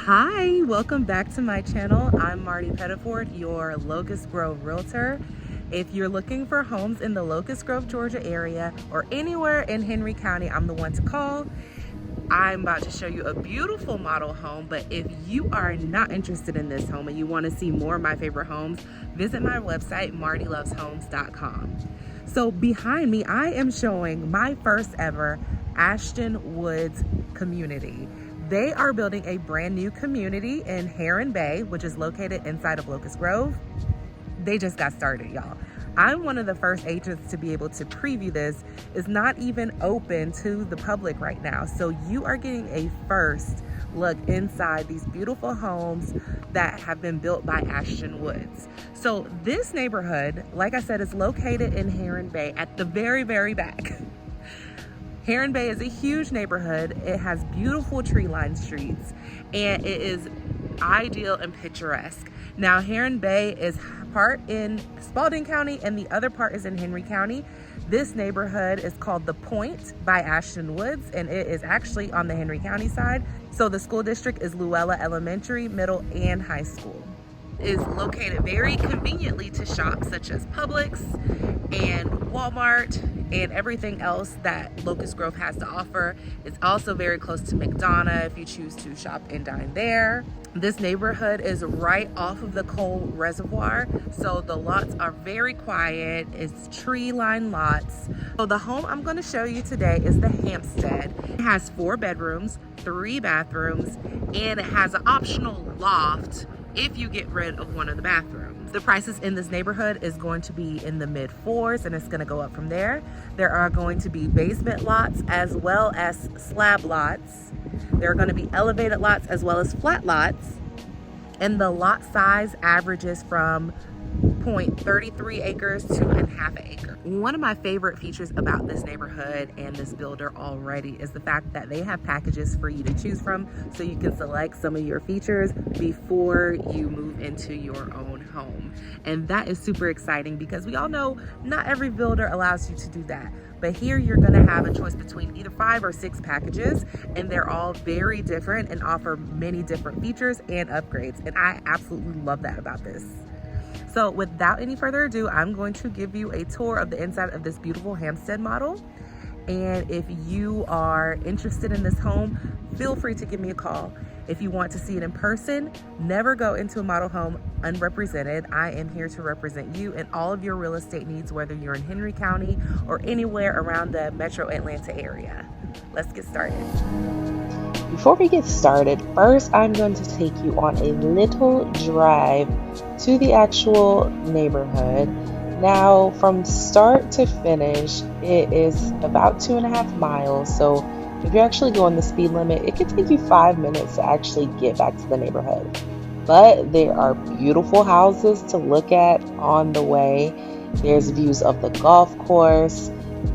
Hi, welcome back to my channel. I'm Marty Pettiford, your Locust Grove realtor. If you're looking for homes in the Locust Grove, Georgia area or anywhere in Henry County, I'm the one to call. I'm about to show you a beautiful model home, but if you are not interested in this home and you want to see more of my favorite homes, visit my website, martyloveshomes.com. So behind me, I am showing my first ever Ashton Woods community. They are building a brand new community in Heron Bay, which is located inside of Locust Grove. They just got started, y'all. I'm one of the first agents to be able to preview this. It's not even open to the public right now. So you are getting a first look inside these beautiful homes that have been built by Ashton Woods. So this neighborhood, like I said, is located in Heron Bay at the very, very back. Heron Bay is a huge neighborhood. It has beautiful tree-lined streets, and it is ideal and picturesque. Now, Heron Bay is part in Spalding County, and the other part is in Henry County. This neighborhood is called The Point by Ashton Woods, and it is actually on the Henry County side. So the school district is Luella Elementary, Middle, and High School. It is located very conveniently to shops such as Publix and Walmart and everything else that Locust Grove has to offer. It's also very close to McDonough if you choose to shop and dine there. This neighborhood is right off of the coal reservoir, so the lots are very quiet. It's tree-lined lots. So the home I'm going to show you today is the Hampstead. It has 4 bedrooms, 3 bathrooms, and it has an optional loft if you get rid of one of the bathrooms. The prices in this neighborhood is going to be in the mid-4s, and it's going to go up from there. There are going to be basement lots as well as slab lots. There are going to be elevated lots as well as flat lots. And the lot size averages from 0.33 acres to 1/2 acre. One of my favorite features about this neighborhood and this builder already is the fact that they have packages for you to choose from, so you can select some of your features before you move into your own home. And that is super exciting because we all know not every builder allows you to do that. But here you're gonna have a choice between either 5 or 6 packages, and they're all very different and offer many different features and upgrades. And I absolutely love that about this. So without any further ado, I'm going to give you a tour of the inside of this beautiful Hampstead model. And if you are interested in this home, feel free to give me a call. If you want to see it in person, never go into a model home unrepresented. I am here to represent you and all of your real estate needs, whether you're in Henry County or anywhere around the metro Atlanta area. Let's get started. Before we get started, first I'm going to take you on a little drive to the actual neighborhood. Now, from start to finish, it is about 2.5 miles. So if you're actually going the speed limit, it can take you 5 minutes to actually get back to the neighborhood. But there are beautiful houses to look at on the way. There's views of the golf course.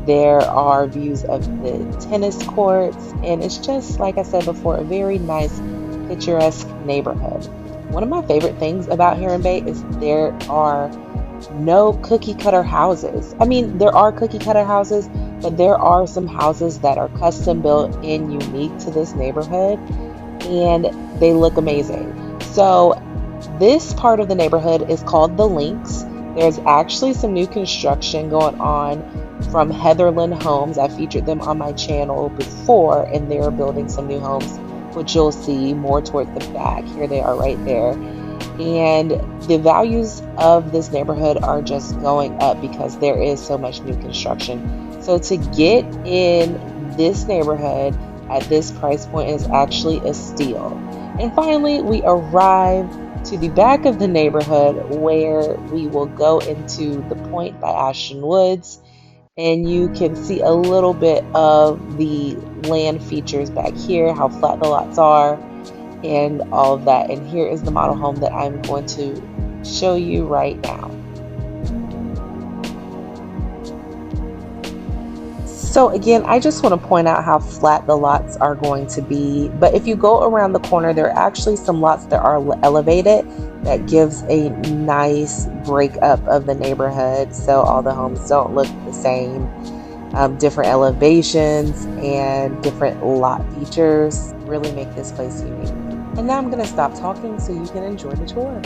There are views of the tennis courts, and it's just, like I said before, a very nice, picturesque neighborhood. One of my favorite things about Heron Bay is there are no cookie cutter houses. I mean, there are cookie cutter houses, but there are some houses that are custom built and unique to this neighborhood, and they look amazing. So this part of the neighborhood is called the Links. There's actually some new construction going on from Heatherland Homes. I featured them on my channel before, and they're building some new homes, which you'll see more towards the back. Here they are right there. And the values of this neighborhood are just going up because there is so much new construction. So to get in this neighborhood at this price point is actually a steal. And finally, we arrive to the back of the neighborhood where we will go into The Point by Ashton Woods. And you can see a little bit of the land features back here, how flat the lots are, and all of that. And here is the model home that I'm going to show you right now. So again, I just want to point out how flat the lots are going to be. But if you go around the corner, there are actually some lots that are elevated that gives a nice breakup of the neighborhood. So all the homes don't look the same. Different elevations and different lot features really make this place unique. And now I'm going to stop talking so you can enjoy the tour.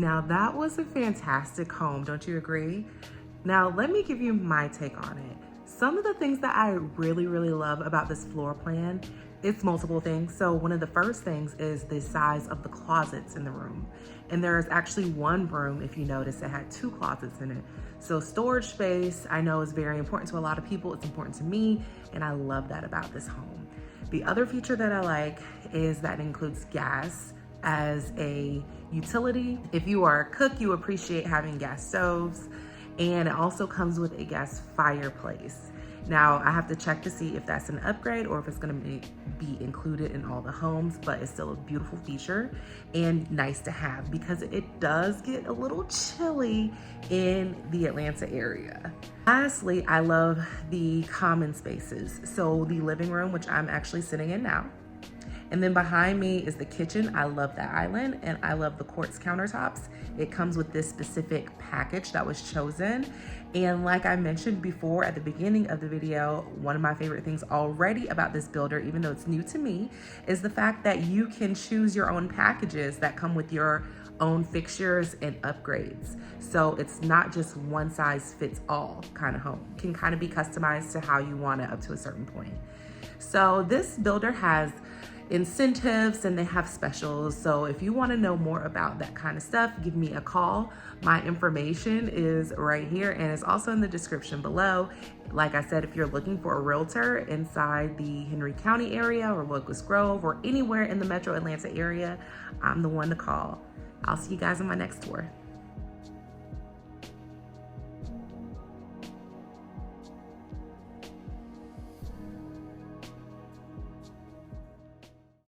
Now that was a fantastic home, don't you agree? Now let me give you my take on it. Some of the things that I really love about this floor plan, it's multiple things. So one of the first things is the size of the closets in the room. And there's actually one room, if you notice, that had 2 closets in it. So storage space, I know, is very important to a lot of people. It's important to me, and I love that about this home. The other feature that I like is that it includes gas as a utility. If you are a cook, you appreciate having gas stoves, and it also comes with a gas fireplace. Now, I have to check to see if that's an upgrade or if it's gonna be included in all the homes, but it's still a beautiful feature and nice to have because it does get a little chilly in the Atlanta area. Lastly, I love the common spaces. So the living room, which I'm actually sitting in now, and then behind me is the kitchen. I love that island, and I love the quartz countertops. It comes with this specific package that was chosen. And like I mentioned before at the beginning of the video, one of my favorite things already about this builder, even though it's new to me, is the fact that you can choose your own packages that come with your own fixtures and upgrades. So it's not just one size fits all kind of home. It can kind of be customized to how you want it up to a certain point. So this builder has incentives and they have specials. So if you want to know more about that kind of stuff, give me a call. My information is right here and it's also in the description below. Like I said, if you're looking for a realtor inside the Henry County area or Locust Grove or anywhere in the metro Atlanta area, I'm the one to call. I'll see you guys on my next tour.